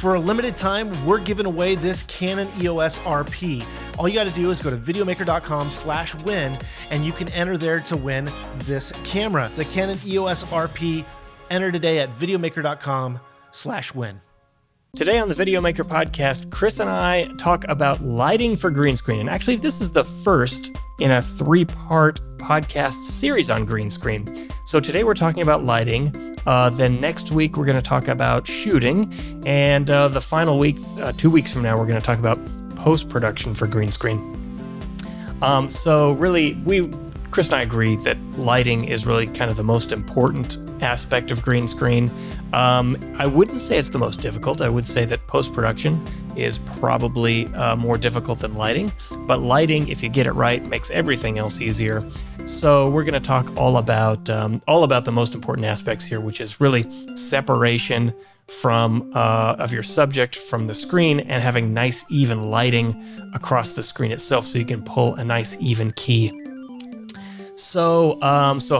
For a limited time, we're giving away this Canon EOS RP. All you got to do is go to videomaker.com/win, and you can enter there to win this camera. The Canon EOS RP, enter today at videomaker.com/win. Today on the Videomaker podcast, Chris and I talk about lighting for green screen. And actually, this is the first in a 3-part podcast series on green screen. So today we're talking about lighting. Then next week, we're going to talk about shooting. And the final week, 2 weeks from now, we're going to talk about post-production for green screen. So really, Chris and I agree that lighting is really kind of the most important aspect of green screen. I wouldn't say it's the most difficult. I would say that post-production is probably more difficult than lighting. But lighting, if you get it right, makes everything else easier. So we're going to talk all about the most important aspects here, which is really separation of your subject from the screen and having nice, even lighting across the screen itself so you can pull a nice, even key. So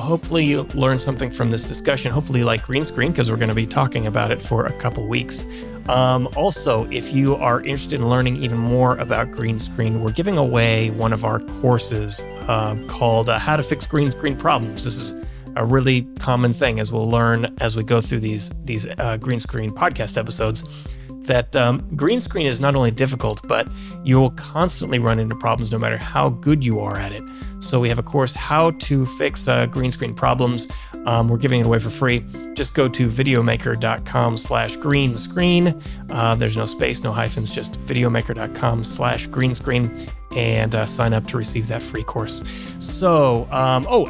hopefully you learn something from this discussion. Hopefully you like green screen, because we're going to be talking about it for a couple weeks. Also, if you are interested in learning even more about green screen, we're giving away one of our courses called How to Fix Green Screen Problems. This is a really common thing, as we'll learn as we go through these green screen podcast episodes, that green screen is not only difficult, but you will constantly run into problems no matter how good you are at it. So we have a course, How to Fix Green Screen Problems. We're giving it away for free. Just go to videomaker.com/green screen. There's no space, no hyphens, just videomaker.com/green screen, and sign up to receive that free course. So,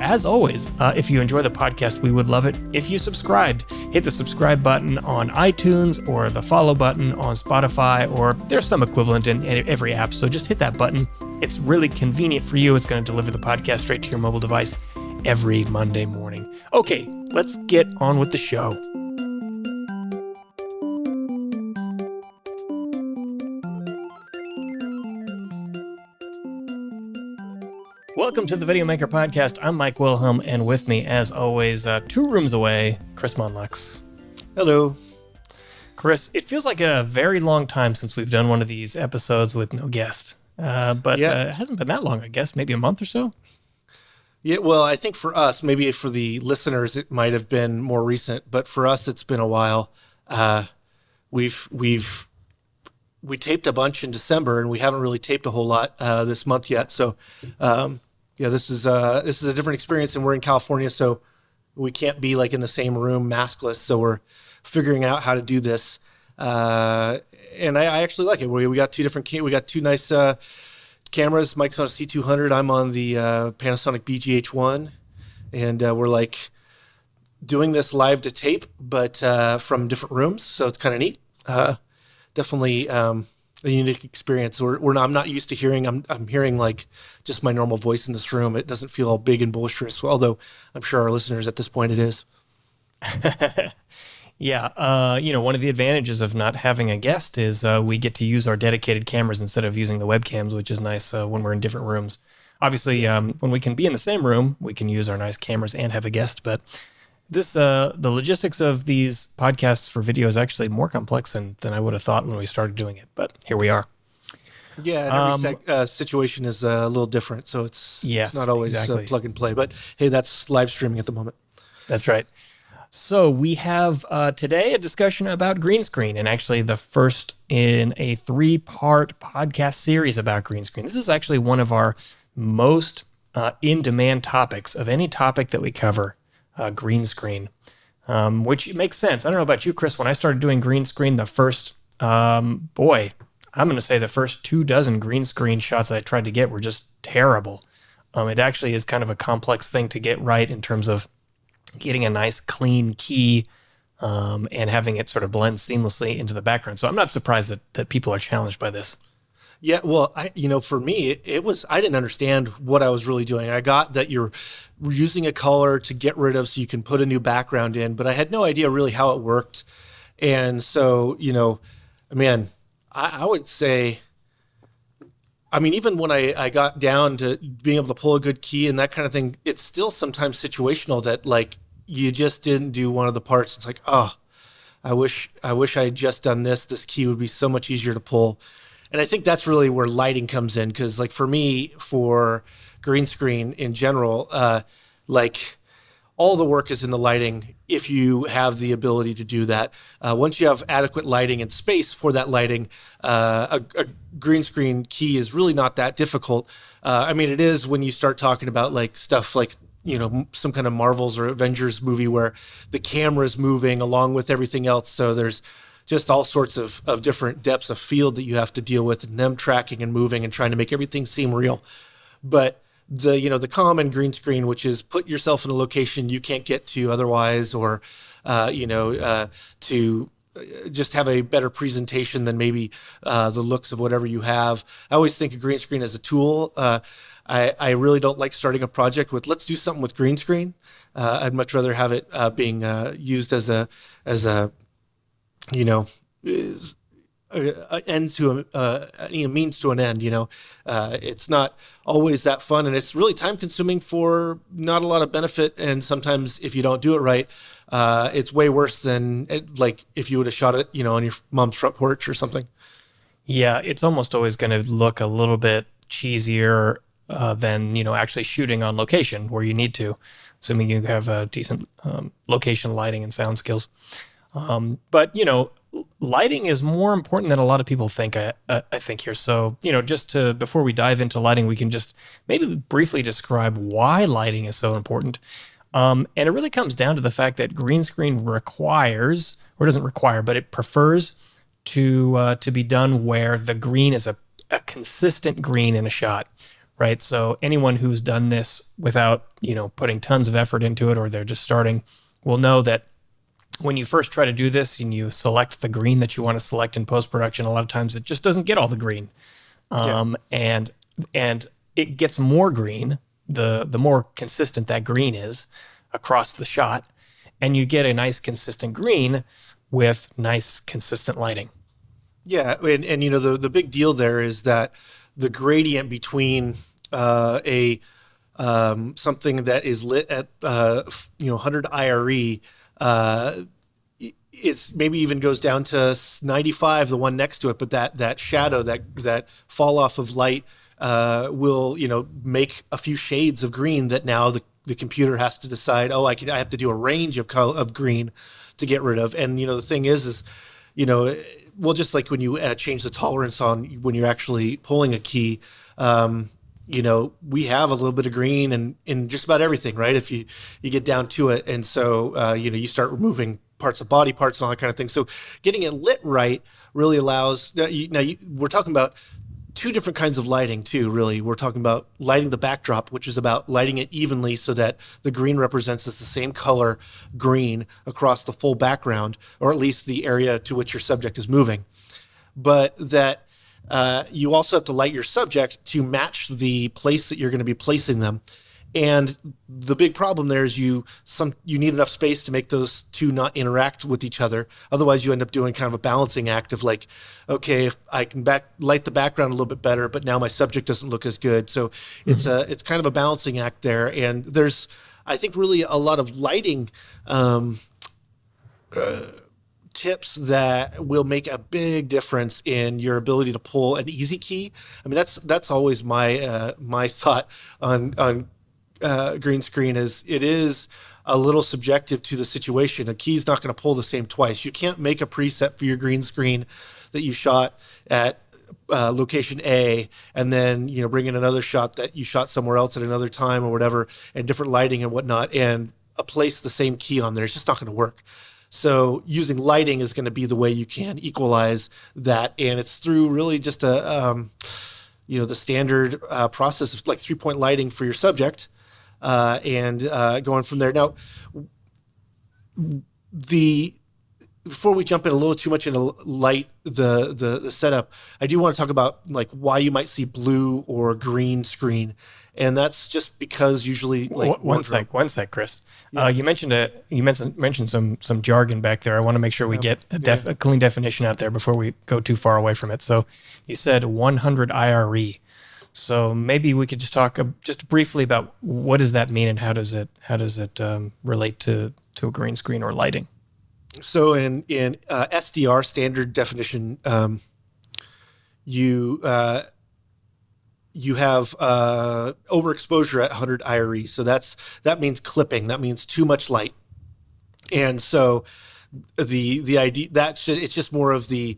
as always, if you enjoy the podcast, we would love it if you subscribed. Hit the subscribe button on iTunes or the follow button on Spotify, or there's some equivalent in every app. So just hit that button. It's really convenient for you. It's going to deliver the podcast straight to your mobile device every Monday morning. Okay, let's get on with the show. Welcome to the Videomaker podcast. I'm Mike Wilhelm, and with me, as always, 2 rooms away, Chris Monlux. Hello. Chris, it feels like a very long time since we've done one of these episodes with no guest. But it hasn't been that long, I guess, maybe a month or so. Yeah, well, I think for us, maybe for the listeners, it might have been more recent, but for us, it's been a while. We taped a bunch in December, and we haven't really taped a whole lot this month yet. So, this is a different experience, and we're in California, so we can't be like in the same room maskless. So we're figuring out how to do this, and I actually like it. We got two nice cameras. Mike's on a C200. I'm on the Panasonic BGH1, and we're like doing this live to tape, but from different rooms. So it's kind of neat. Definitely a unique experience. I'm not used to hearing. I'm hearing like just my normal voice in this room. It doesn't feel all big and boisterous, although I'm sure our listeners at this point it is. Yeah, one of the advantages of not having a guest is we get to use our dedicated cameras instead of using the webcams, which is nice when we're in different rooms. Obviously, when we can be in the same room, we can use our nice cameras and have a guest. But the logistics of these podcasts for video is actually more complex than I would have thought when we started doing it. But here we are. Yeah, and every situation is a little different, so it's not always plug and play. But hey, that's live streaming at the moment. That's right. So we have today a discussion about green screen, and actually the first in a 3-part podcast series about green screen. This is actually one of our most in-demand topics of any topic that we cover, green screen, which makes sense. I don't know about you, Chris. When I started doing green screen, the first, I'm going to say the first 24 green screen shots I tried to get were just terrible. It actually is kind of a complex thing to get right in terms of getting a nice clean key and having it sort of blend seamlessly into the background. So I'm not surprised that people are challenged by this. Yeah, well, for me, it was, I didn't understand what I was really doing. I got that you're using a color to get rid of so you can put a new background in, but I had no idea really how it worked. And so, I would say, even when I got down to being able to pull a good key and that kind of thing, it's still sometimes situational that like you just didn't do one of the parts. It's like, I wish I had just done this. This key would be so much easier to pull. And I think that's really where lighting comes in. Cause like for me, for green screen in general, like all the work is in the lighting if you have the ability to do that. Once you have adequate lighting and space for that lighting, a green screen key is really not that difficult. I mean, it is when you start talking about like stuff like, some kind of Marvels or Avengers movie where the camera is moving along with everything else. So there's just all sorts of different depths of field that you have to deal with, and them tracking and moving and trying to make everything seem real. But the common green screen, which is put yourself in a location you can't get to otherwise, or to just have a better presentation than maybe the looks of whatever you have. I always think of green screen as a tool. I really don't like starting a project with let's do something with green screen. I'd much rather have it being used as a end to a means to an end. It's not always that fun, and it's really time consuming for not a lot of benefit. And sometimes if you don't do it right, it's way worse than like if you would have shot it, on your mom's front porch or something. Yeah, it's almost always going to look a little bit cheesier than actually shooting on location where you need to, assuming you have a decent location lighting and sound skills. But lighting is more important than a lot of people think. I think here. So before we dive into lighting, we can just maybe briefly describe why lighting is so important. And it really comes down to the fact that green screen requires, or doesn't require, but it prefers to be done where the green is a consistent green in a shot. Right. So anyone who's done this without, putting tons of effort into it, or they're just starting, will know that when you first try to do this and you select the green that you want to select in post-production, a lot of times it just doesn't get all the green. And it gets more green, the more consistent that green is across the shot. And you get a nice consistent green with nice consistent lighting. Yeah. And the big deal there is that the gradient between something that is lit at 100 IRE, it's maybe even goes down to 95, the one next to it, but that shadow, that fall off of light will make a few shades of green that now the computer has to decide, I have to do a range of color of green to get rid of. And the thing is well, just like when you change the tolerance on when you're actually pulling a key, we have a little bit of green in just about everything, right? If you get down to it. And so, you start removing parts of body parts and all that kind of thing. So getting it lit right really allows, we're talking about two different kinds of lighting too, really. We're talking about lighting the backdrop, which is about lighting it evenly so that the green represents the same color green across the full background, or at least the area to which your subject is moving. But that you also have to light your subject to match the place that you're going to be placing them. And the big problem there is you need enough space to make those two not interact with each other. Otherwise, you end up doing kind of a balancing act of like, okay, if I can light the background a little bit better, but now my subject doesn't look as good. So it's kind of a balancing act there. And there's, I think, really a lot of lighting tips that will make a big difference in your ability to pull an easy key. I mean, that's always my my thought on green screen is it is a little subjective to the situation. A key's not going to pull the same twice. You can't make a preset for your green screen that you shot at location A and then bring in another shot that you shot somewhere else at another time or whatever, and different lighting and whatnot, and place the same key on there. It's just not going to work. So using lighting is going to be the way you can equalize that, and it's through really just the standard process of like 3-point lighting for your subject. And going from there. Now, before we jump in a little too much into the setup, I do want to talk about like why you might see blue or green screen, and that's just because usually like one sec, Chris. Yeah. You mentioned some jargon back there. I want to make sure we get a clean definition out there before we go too far away from it. So you said 100 IRE. So maybe we could just talk just briefly about what does that mean and how does it relate to a green screen or lighting? So in SDR, standard definition, you you have overexposure at 100 IRE. So that means clipping. That means too much light. And so the idea it's just more of the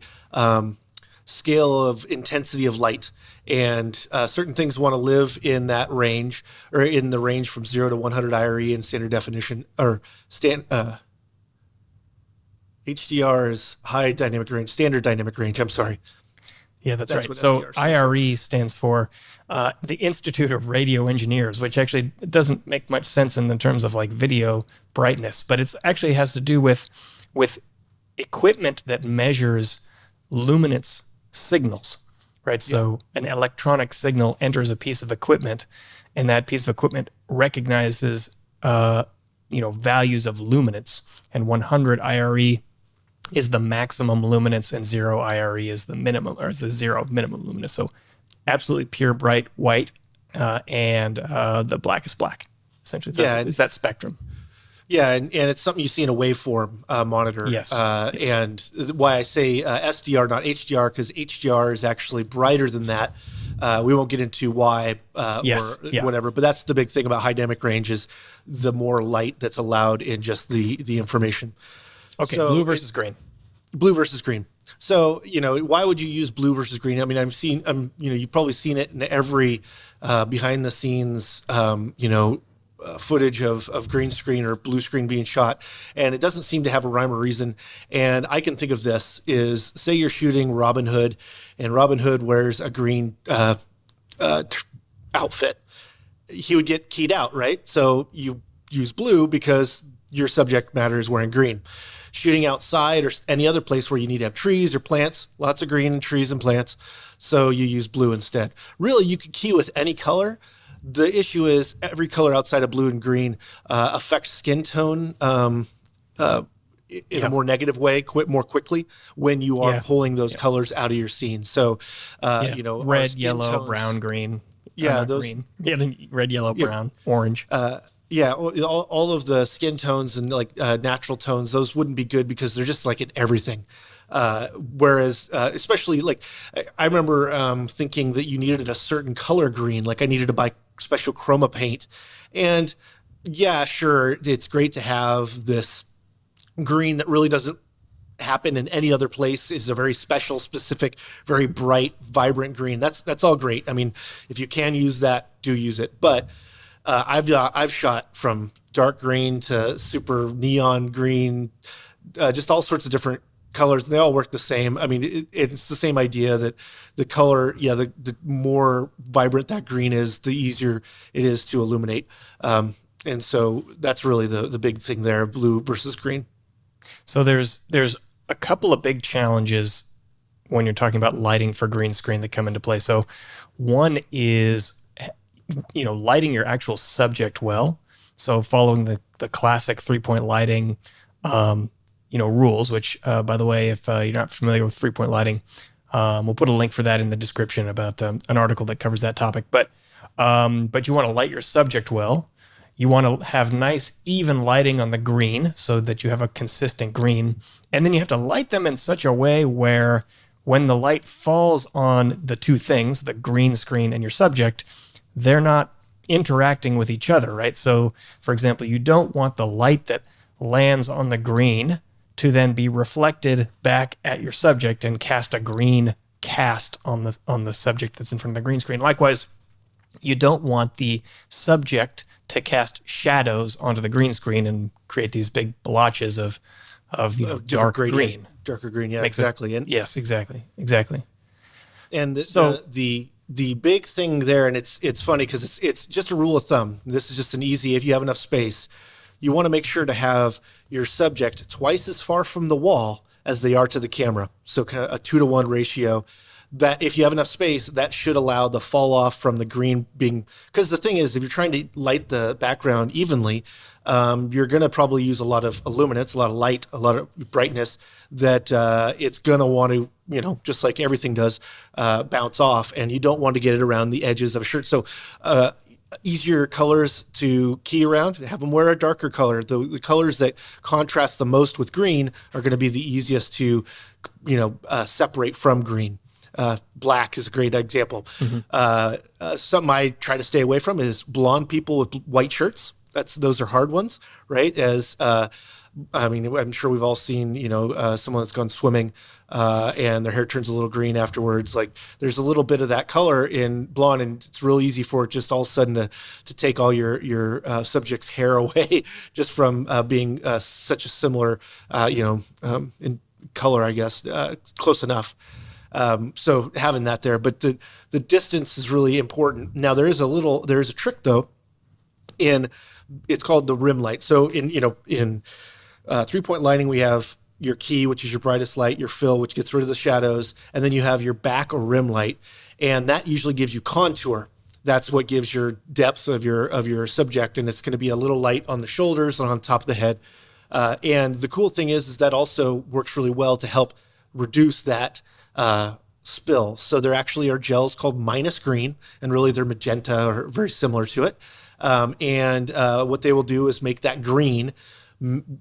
scale of intensity of light, and certain things want to live in that range, or in the range from 0 to 100 IRE in standard definition, or HDR is high dynamic range, standard dynamic range. I'm sorry. Yeah, that's right. So IRE stands for the Institute of Radio Engineers, which actually doesn't make much sense in the terms of like video brightness, but it's actually has to do with equipment that measures luminance signals, right? Yeah. So an electronic signal enters a piece of equipment, and that piece of equipment recognizes values of luminance, and 100 IRE is the maximum luminance, and 0 IRE is the minimum, or is the 0 minimum luminance. So absolutely pure bright white, and the blackest black, essentially. It's that spectrum. Yeah, and it's something you see in a waveform monitor. Yes. And why I say SDR, not HDR, because HDR is actually brighter than that. We won't get into why whatever, but that's the big thing about high dynamic range, is the more light that's allowed in just the information. Okay, so blue versus green. Blue versus green. So, why would you use blue versus green? I mean, you've probably seen it in every behind the scenes, footage of green screen or blue screen being shot, and it doesn't seem to have a rhyme or reason. And I can think of this is, say you're shooting Robin Hood, and Robin Hood wears a green outfit. He would get keyed out, right? So you use blue because your subject matter is wearing green. Shooting outside or any other place where you need to have trees or plants, lots of green and trees and plants, so you use blue instead. Really, you could key with any color. The issue is every color outside of blue and green affects skin tone in a more negative way, more quickly when you are pulling those colors out of your scene. So, red, yellow, tones, brown, green. Yeah, green. Yeah, then red, yellow, brown, orange. All of the skin tones and natural tones, those wouldn't be good because they're just like in everything. Whereas, especially I remember thinking that you needed a certain color green, like I needed to buy special chroma paint. And yeah, sure, it's great to have this green that really doesn't happen in any other place, is a very special, specific, very bright, vibrant green. That's all great. I mean, if you can use that, do use it. But I've shot from dark green to super neon green, just all sorts of different colors, and they all work the same. I mean, it's the same idea that the color, the more vibrant that green is, the easier it is to illuminate. And so that's really the big thing there, blue versus green. So there's a couple of big challenges when you're talking about lighting for green screen that come into play. So one is lighting your actual subject well. So following the classic 3-point lighting, rules, which, by the way, if you're not familiar with 3-point lighting, we'll put a link for that in the description about an article that covers that topic. But you want to light your subject well. You want to have nice, even lighting on the green so that you have a consistent green. And then you have to light them in such a way where when the light falls on the two things, the green screen and your subject, they're not interacting with each other, right? So, for example, you don't want the light that lands on the green to then be reflected back at your subject and cast a green cast on the subject that's in front of the green screen. Likewise, you don't want the subject to cast shadows onto the green screen and create these big blotches of dark green. Darker green, yeah, exactly. Yes, exactly. And the big thing there, and it's funny because it's just a rule of thumb. This is just an easy, if you have enough space, you want to make sure to have your subject twice as far from the wall as they are to the camera. So kind of a 2-to-1 ratio. That if you have enough space, that should allow the fall off from the green being, because the thing is, if you're trying to light the background evenly, you're going to probably use a lot of illuminance, a lot of light, a lot of brightness that it's going to want to, just like everything does, bounce off, and you don't want to get it around the edges of a shirt. So easier colors to key around, have them wear a darker color. The colors that contrast the most with green are going to be the easiest to, separate from green. Black is a great example. Something I try to stay away from is blonde people with white shirts. Those are hard ones, right? I'm sure we've all seen, someone that's gone swimming and their hair turns a little green afterwards. Like there's a little bit of that color in blonde, and it's real easy for it just all of a sudden to take all your subject's hair away just from being such a similar, in color, I guess, close enough. So having that there, but the distance is really important. Now there is a trick though, it's called the rim light. So in 3-point lighting, we have your key, which is your brightest light, your fill, which gets rid of the shadows, and then you have your back or rim light, and that usually gives you contour. That's what gives your depth of your subject, and it's going to be a little light on the shoulders and on top of the head. And the cool thing is that also works really well to help reduce that spill. So there actually are gels called minus green, and really they're magenta or very similar to it. And what they will do is make that green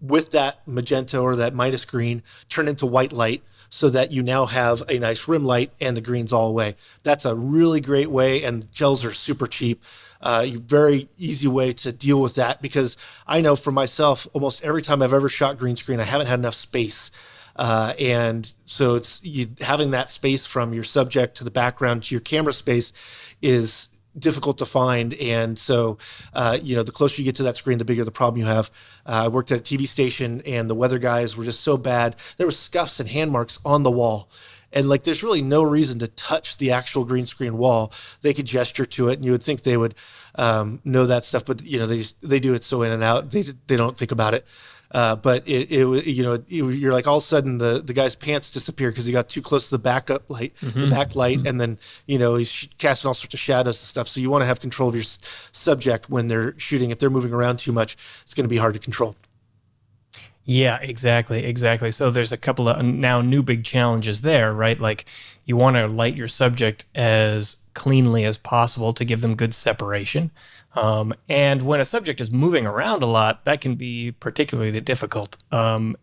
with that magenta or that minus green turn into white light, so that you now have a nice rim light and the green's all away. That's a really great way, and gels are super cheap. Very easy way to deal with that, because I know for myself, almost every time I've ever shot green screen, I haven't had enough space. And so having that space from your subject to the background to your camera space is difficult to find. And so, the closer you get to that screen, the bigger the problem you have. I worked at a TV station, and the weather guys were just so bad. There were scuffs and hand marks on the wall. And there's really no reason to touch the actual green screen wall. They could gesture to it, and you would think they would know that stuff, but they do it so in and out. They don't think about it. But you're like all of a sudden the guy's pants disappear because he got too close to the backup light, the backlight, and then he's casting all sorts of shadows and stuff. So you want to have control of your subject when they're shooting. If they're moving around too much, it's going to be hard to control. Yeah, exactly. So there's a couple of now new big challenges there, right? Like you want to light your subject as cleanly as possible to give them good separation. And when a subject is moving around a lot, that can be particularly difficult. I've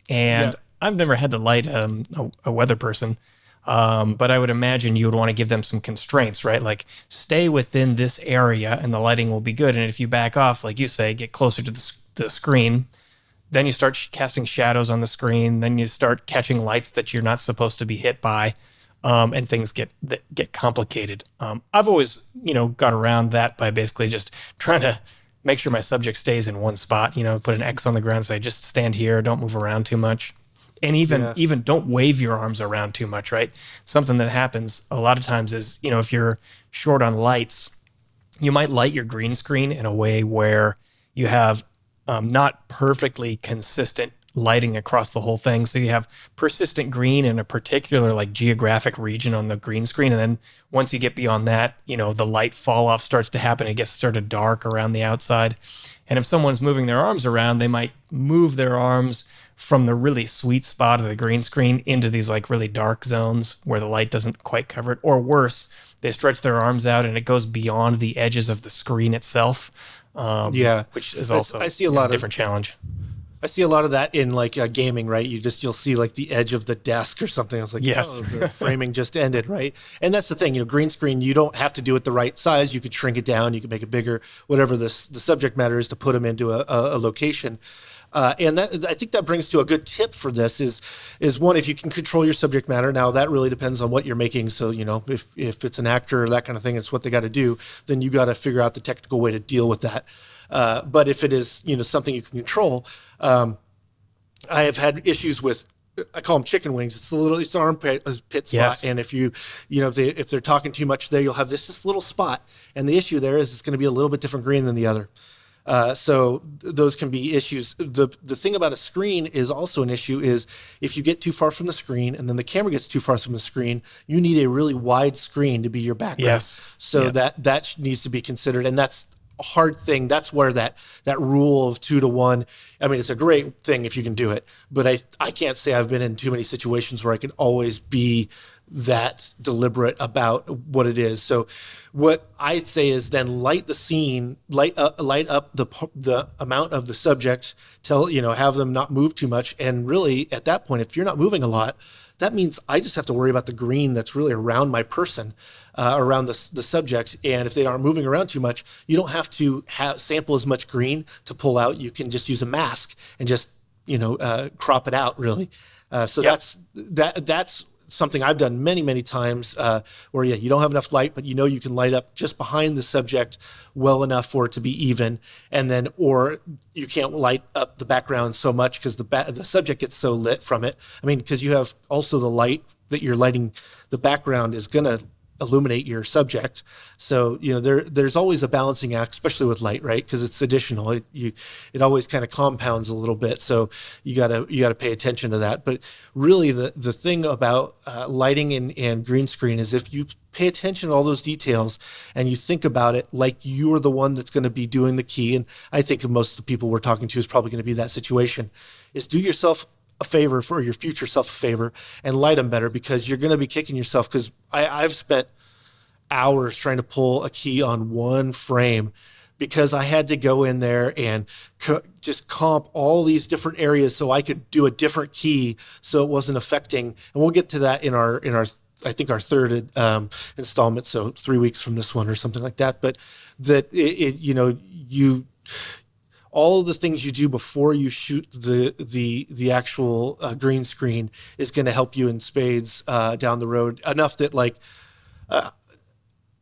never had to light a weather person, but I would imagine you would want to give them some constraints, right? Like stay within this area and the lighting will be good. And if you back off, like you say, get closer to the screen, then you start casting shadows on the screen. Then you start catching lights that you're not supposed to be hit by. And things get complicated. I've always, got around that by basically just trying to make sure my subject stays in one spot, put an X on the ground and say, just stand here, don't move around too much. And even don't wave your arms around too much, right? Something that happens a lot of times is, if you're short on lights, you might light your green screen in a way where you have not perfectly consistent lighting across the whole thing. So you have persistent green in a particular geographic region on the green screen. And then once you get beyond that, the light fall off starts to happen. It gets sort of dark around the outside. And if someone's moving their arms around, they might move their arms from the really sweet spot of the green screen into these really dark zones where the light doesn't quite cover it. Or worse, they stretch their arms out and it goes beyond the edges of the screen itself. Which is also a different challenge. I see a lot of that in gaming, right? You'll see the edge of the desk or something. I was like, yes. Oh, the framing just ended, right? And that's the thing, green screen, you don't have to do it the right size. You could shrink it down, you could make it bigger, whatever the subject matter is to put them into a location. And that, I think that brings to a good tip for this is one, if you can control your subject matter. Now that really depends on what you're making. So, if it's an actor or that kind of thing, it's what they got to do, then you got to figure out the technical way to deal with that. But if it is, something you can control, I have had issues with, I call them chicken wings. It's it's an armpit spot. Yes. And if if they're talking too much there, you'll have this little spot. And the issue there is it's going to be a little bit different green than the other. So those can be issues. The thing about a screen is also an issue is if you get too far from the screen and then the camera gets too far from the screen, you need a really wide screen to be your background. Yes. So that needs to be considered. And that's a hard thing. That's where that rule of 2-to-1, I mean, it's a great thing if you can do it, but I can't say I've been in too many situations where I can always be that deliberate about what it is. So what I'd say is then light the scene, light up the amount of the subject, have them not move too much. And really at that point, if you're not moving a lot, that means I just have to worry about the green that's really around my person, around the subject. And if they aren't moving around too much, you don't have to sample as much green to pull out. You can just use a mask and just, crop it out really. So Yep. that's something I've done many, many times, where you don't have enough light, but you can light up just behind the subject well enough for it to be even, and then, or you can't light up the background so much because the subject gets so lit from it. I mean, because you have also the light that you're lighting the background is gonna illuminate your subject. So, there's always a balancing act, especially with light, right? Because it's additional. It always kind of compounds a little bit. So you gotta pay attention to that. But really the thing about lighting and green screen is if you pay attention to all those details and you think about it like you're the one that's going to be doing the key. And I think most of the people we're talking to is probably going to be that situation, is do yourself a favor, for your future self a favor, and light them better, because you're going to be kicking yourself. Because I've spent hours trying to pull a key on one frame because I had to go in there and just comp all these different areas so I could do a different key so it wasn't affecting. And we'll get to that in our I think our third installment, so 3 weeks from this one or something like that. But that all of the things you do before you shoot the actual green screen is going to help you in spades down the road, enough that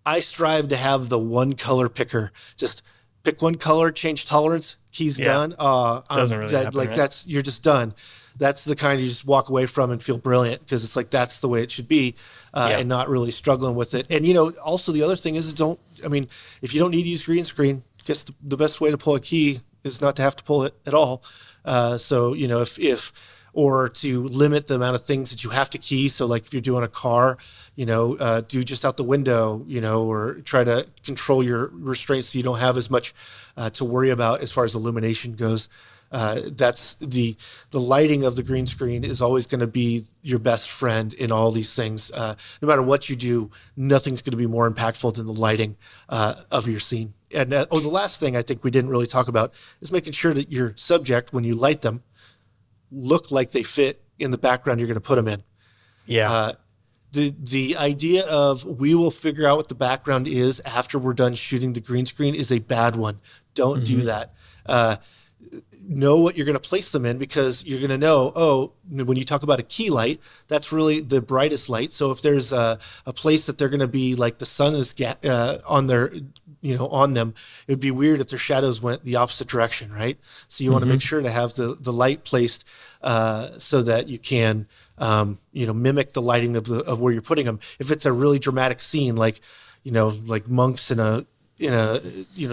I strive to have the one color picker. Just pick one color, change tolerance, keys done. Doesn't really happen, right? You're just done. That's the kind you just walk away from and feel brilliant, because it's like that's the way it should be, and not really struggling with it. And also the other thing is if you don't need to use green screen, I guess the best way to pull a key is not to have to pull it at all. So if or to limit the amount of things that you have to key. So like if you're doing a car, do just out the window, or try to control your restraints so you don't have as much to worry about as far as illumination goes. That's the lighting of the green screen is always going to be your best friend in all these things. No matter what you do, nothing's going to be more impactful than the lighting of your scene. And the last thing I think we didn't really talk about is making sure that your subject, when you light them, look like they fit in the background you're going to put them in. Yeah. The idea of we will figure out what the background is after we're done shooting the green screen is a bad one. Don't do that. Know what you're going to place them in, because you're going to know, when you talk about a key light, that's really the brightest light. So if there's a place that they're going to be like the sun is on them, it would be weird if their shadows went the opposite direction, right? So you want to make sure to have the light placed so that you can mimic the lighting of where you're putting them. If it's a really dramatic scene, like monks in a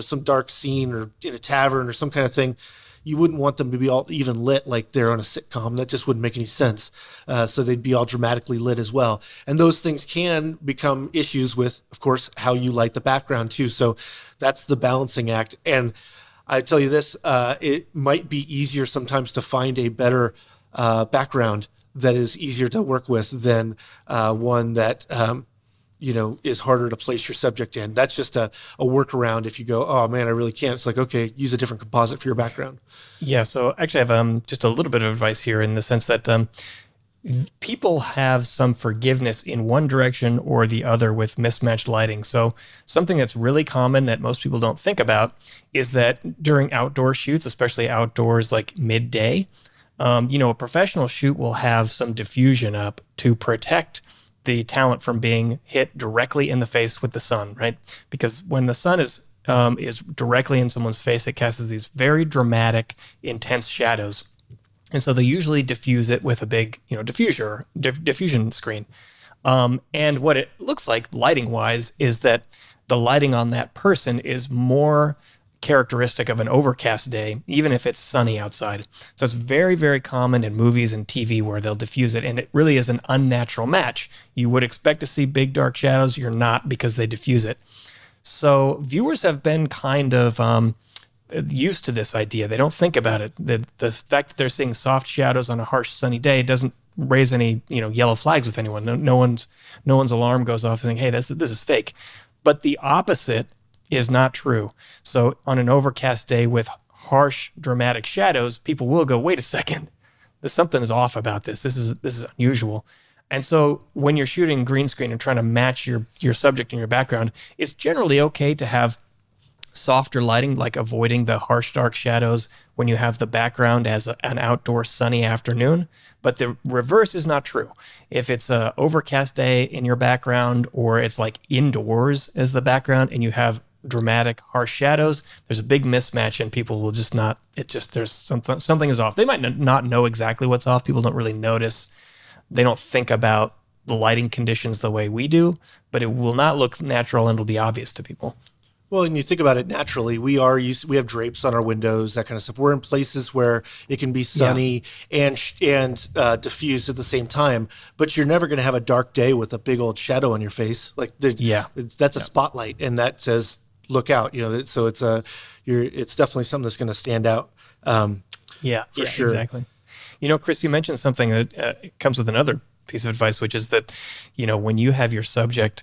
some dark scene, or in a tavern or some kind of thing, you wouldn't want them to be all even lit like they're on a sitcom. That just wouldn't make any sense. So they'd be all dramatically lit as well. And those things can become issues with, of course, how you light the background too. So that's the balancing act. And I tell you this, it might be easier sometimes to find a better background that is easier to work with than one that is harder to place your subject in. That's just a workaround. If you go, oh man, I really can't. It's like, okay, use a different composite for your background. Yeah. So actually I have just a little bit of advice here, in the sense that people have some forgiveness in one direction or the other with mismatched lighting. So something that's really common that most people don't think about is that during outdoor shoots, especially outdoors like midday, a professional shoot will have some diffusion up to protect the talent from being hit directly in the face with the sun, right? Because when the sun is directly in someone's face, it casts these very dramatic, intense shadows. And so they usually diffuse it with a big, diffusion screen. And what it looks like lighting-wise is that the lighting on that person is more characteristic of an overcast day, even if it's sunny outside. So it's very, very common in movies and TV where they'll diffuse it, and it really is an unnatural match. You would expect to see big dark shadows. You're not, because they diffuse it. So viewers have been kind of used to this idea. They don't think about it. The fact that they're seeing soft shadows on a harsh sunny day doesn't raise any yellow flags with anyone. No one's alarm goes off saying, hey, this is fake. But the opposite is not true. So on an overcast day with harsh, dramatic shadows, people will go, wait a second, something is off about this. This is unusual. And so when you're shooting green screen and trying to match your subject in your background, it's generally okay to have softer lighting, like avoiding the harsh, dark shadows when you have the background as an outdoor sunny afternoon. But the reverse is not true. If it's an overcast day in your background, or it's like indoors as the background and you have dramatic, harsh shadows, there's a big mismatch and people will just not, there's something is off. They might not know exactly what's off. People don't really notice. They don't think about the lighting conditions the way we do, but it will not look natural and it'll be obvious to people. Well, and you think about it naturally, we have drapes on our windows, that kind of stuff. We're in places where it can be sunny and diffused at the same time, but you're never going to have a dark day with a big old shadow on your face. Like that's a spotlight, and that says look out. So it's definitely something that's going to stand out. For sure. Exactly. Chris, you mentioned something that comes with another piece of advice, which is that when you have your subject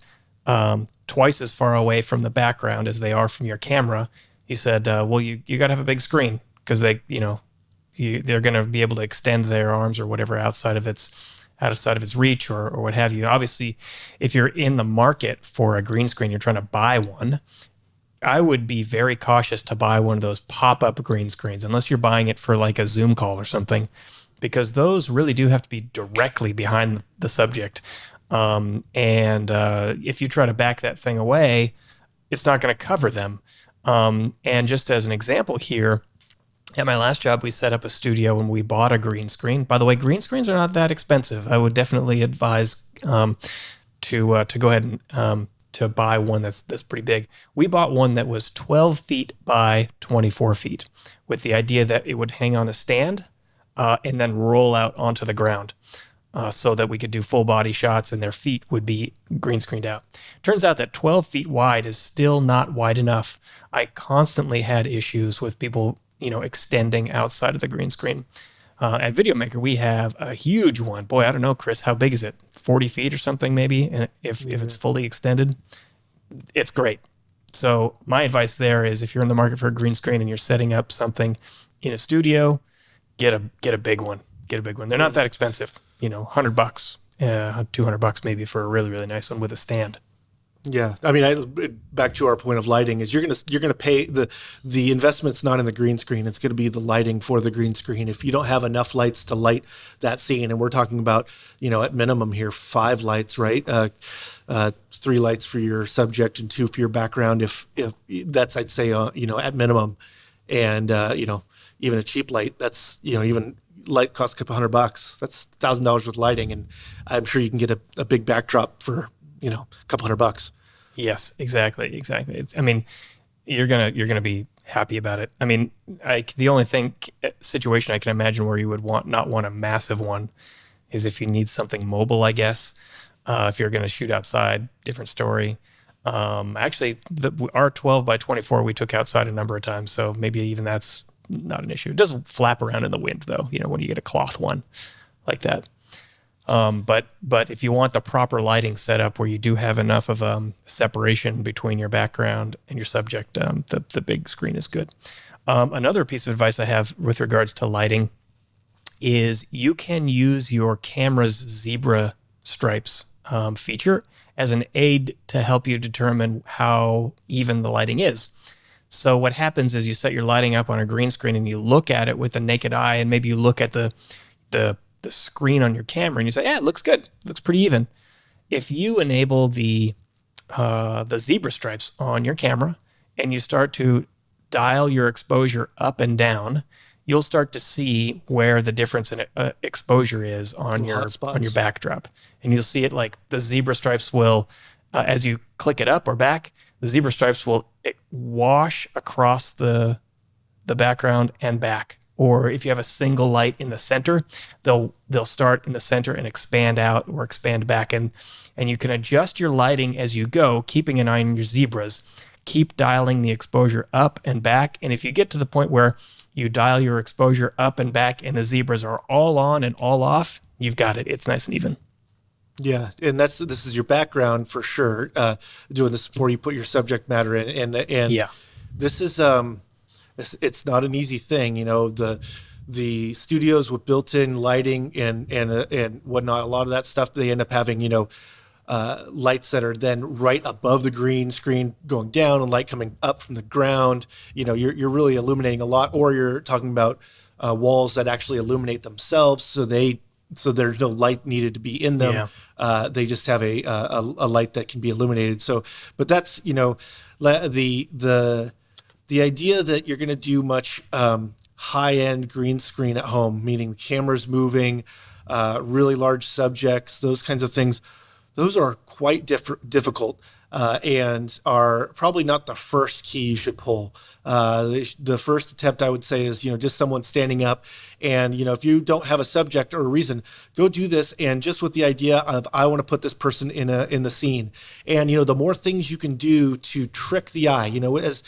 twice as far away from the background as they are from your camera, he said, well, you got to have a big screen because they're going to be able to extend their arms or whatever outside of its reach or what have you. Obviously, if you're in the market for a green screen, you're trying to buy one, I would be very cautious to buy one of those pop-up green screens unless you're buying it for like a Zoom call or something, because those really do have to be directly behind the subject. If you try to back that thing away, it's not going to cover them. And just as an example here, at my last job, we set up a studio and we bought a green screen. By the way, green screens are not that expensive. I would definitely advise to go ahead and to buy one that's pretty big. We bought one that was 12 feet by 24 feet with the idea that it would hang on a stand and then roll out onto the ground. So that we could do full body shots and their feet would be green screened out. Turns out that 12 feet wide is still not wide enough. I constantly had issues with people, extending outside of the green screen. At Videomaker, we have a huge one. Boy, I don't know, Chris, how big is it? 40 feet or something maybe? And if it's fully extended, it's great. So my advice there is if you're in the market for a green screen and you're setting up something in a studio, get a big one. Get a big one. They're not that expensive. $100, $200 maybe for a really, really nice one with a stand. Yeah, I mean, back to our point of lighting is you're gonna pay the investment's not in the green screen. It's gonna be the lighting for the green screen. If you don't have enough lights to light that scene, and we're talking about at minimum here 5 lights, right? 3 lights for your subject and 2 for your background. If that's I'd say at minimum, and even a cheap light that's even light costs a couple $100. That's $1,000 with lighting, and I'm sure you can get a big backdrop for a couple $100. Yes, exactly. You're gonna be happy about it. I mean, the only situation I can imagine where you would not want a massive one is if you need something mobile, I guess. If you're going to shoot outside, different story. Actually, our 12 by 24 we took outside a number of times, so maybe even that's not an issue. It doesn't flap around in the wind though, when you get a cloth one like that. But if you want the proper lighting setup where you do have enough of separation between your background and your subject, the big screen is good. Another piece of advice I have with regards to lighting is you can use your camera's zebra stripes feature as an aid to help you determine how even the lighting is. So what happens is you set your lighting up on a green screen and you look at it with the naked eye, and maybe you look at the screen on your camera and you say, yeah, it looks good. It looks pretty even. If you enable the zebra stripes on your camera and you start to dial your exposure up and down, you'll start to see where the difference in exposure is on your backdrop. And you'll see it like the zebra stripes will, as you click it up or back, the zebra stripes will wash across the background and back. Or if you have a single light in the center, they'll start in the center and expand out or expand back. And you can adjust your lighting as you go, keeping an eye on your zebras. Keep dialing the exposure up and back. And if you get to the point where you dial your exposure up and back and the zebras are all on and all off, you've got it. It's nice and even. Yeah, and this is your background for sure. Doing this before you put your subject matter in, and Yeah. this is it's not an easy thing. The studios with built-in lighting and whatnot. A lot of that stuff, they end up having lights that are then right above the green screen going down and light coming up from the ground. You're really illuminating a lot, or you're talking about walls that actually illuminate themselves, so there's no light needed to be in them. Yeah. They just have a light that can be illuminated. So, but that's the idea that you're going to do much high-end green screen at home, meaning the camera's moving, really large subjects, those kinds of things. Those are quite difficult and are probably not the first key you should pull. The first attempt, I would say, is just someone standing up, and if you don't have a subject or a reason, go do this, and just with the idea of, I want to put this person in the scene. And the more things you can do to trick the eye, as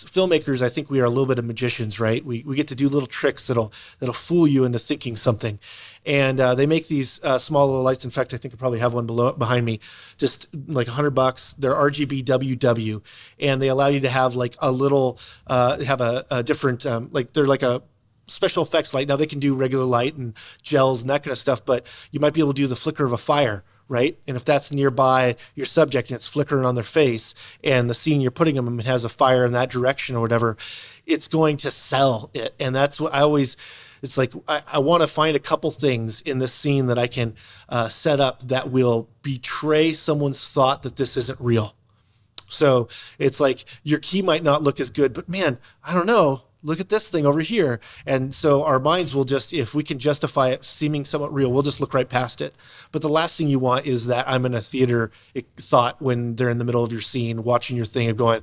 filmmakers, I think we are a little bit of magicians, right? We get to do little tricks that'll fool you into thinking something. And they make these small little lights. In fact, I think I probably have one behind me, just like $100. They're RGB WW, and they allow you to have like a little, have a different, they're like a special effects light. Now they can do regular light and gels and that kind of stuff, but you might be able to do the flicker of a fire, right? And if that's nearby your subject and it's flickering on their face, and the scene you're putting them in has a fire in that direction or whatever, it's going to sell it. And that's what it's like, I want to find a couple things in this scene that I can set up that will betray someone's thought that this isn't real. So it's like, your key might not look as good, but man, I don't know, look at this thing over here. And so our minds will just, if we can justify it seeming somewhat real, we'll just look right past it. But the last thing you want is that I'm in a theater thought when they're in the middle of your scene, watching your thing and going,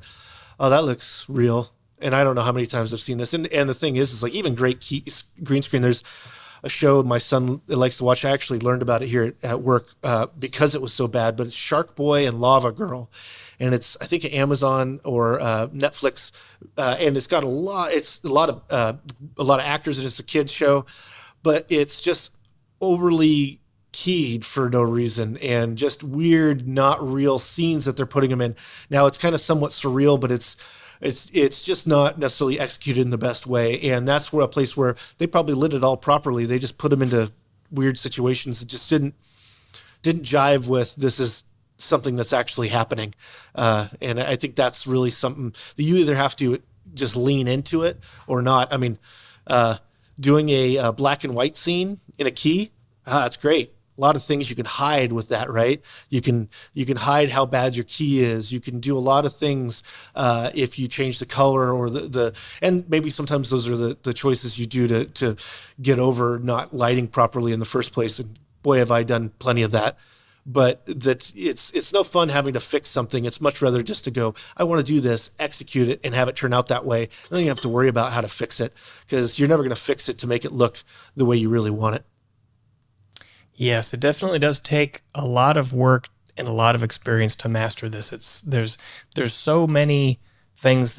oh, that looks real. And I don't know how many times I've seen this. And the thing is like, even great green screen, there's a show my son likes to watch. I actually learned about it here at work because it was so bad, but it's Shark Boy and Lava Girl. And it's, I think, Amazon or Netflix, and it's got a lot of actors, and it's a kids show, but it's just overly keyed for no reason, and just weird, not real scenes that they're putting them in. Now it's kind of somewhat surreal, but it's just not necessarily executed in the best way. And that's a place where they probably lit it all properly. They just put them into weird situations that just didn't jive with, this is something that's actually happening. And I think that's really something that you either have to just lean into it or not. I mean, doing a black and white scene in a key, that's great. A lot of things you can hide with that, right? You can hide how bad your key is. You can do a lot of things if you change the color or and maybe sometimes those are the choices you do to get over not lighting properly in the first place. And boy, have I done plenty of that. But that it's no fun having to fix something. It's much rather just to go, I want to do this, execute it, and have it turn out that way. And then you have to worry about how to fix it, because you're never going to fix it to make it look the way you really want it. Yes, it definitely does take a lot of work and a lot of experience to master this. There's so many things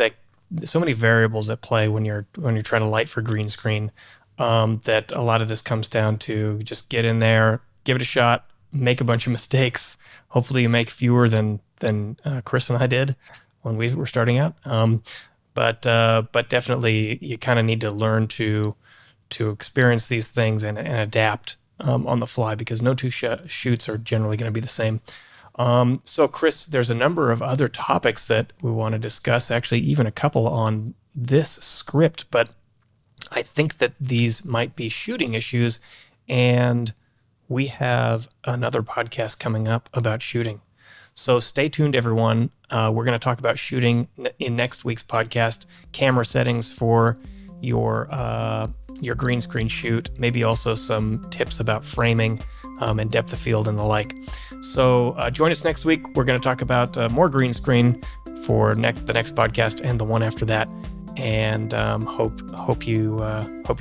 so many variables at play when you're trying to light for green screen, that a lot of this comes down to just get in there, give it a shot, make a bunch of mistakes. Hopefully you make fewer than Chris and I did when we were starting out. But definitely you kind of need to learn to experience these things and adapt on the fly, because no two shoots are generally going to be the same. So Chris, there's a number of other topics that we want to discuss, actually even a couple on this script, but I think that these might be shooting issues, and we have another podcast coming up about shooting. So stay tuned, everyone. We're going to talk about shooting in next week's podcast, camera settings for your green screen shoot, maybe also some tips about framing and depth of field and the like. So join us next week. We're going to talk about more green screen for the next podcast and the one after that. And hope you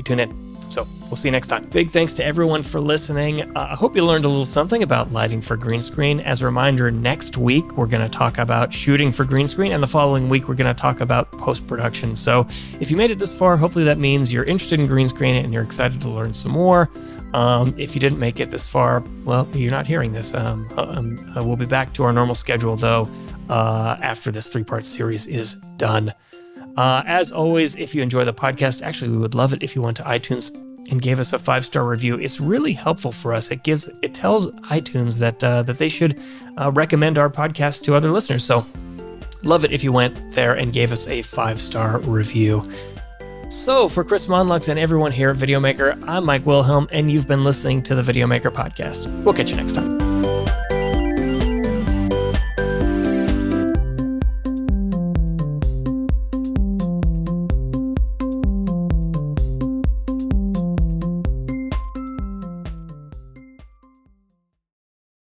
tune in. So we'll see you next time. Big thanks to everyone for listening. I hope you learned a little something about lighting for green screen. As a reminder, next week we're going to talk about shooting for green screen, and the following week we're going to talk about post-production. So if you made it this far, hopefully that means you're interested in green screen and you're excited to learn some more. If you didn't make it this far, well, you're not hearing this. We'll be back to our normal schedule, though, after this 3-part series is done. As always, if you enjoy the podcast, actually, we would love it if you went to iTunes and gave us a 5-star review. It's really helpful for us. It tells iTunes that they should recommend our podcast to other listeners. So love it if you went there and gave us a 5-star review. So for Chris Monlux and everyone here at Videomaker, I'm Mike Wilhelm, and you've been listening to the Videomaker podcast. We'll catch you next time.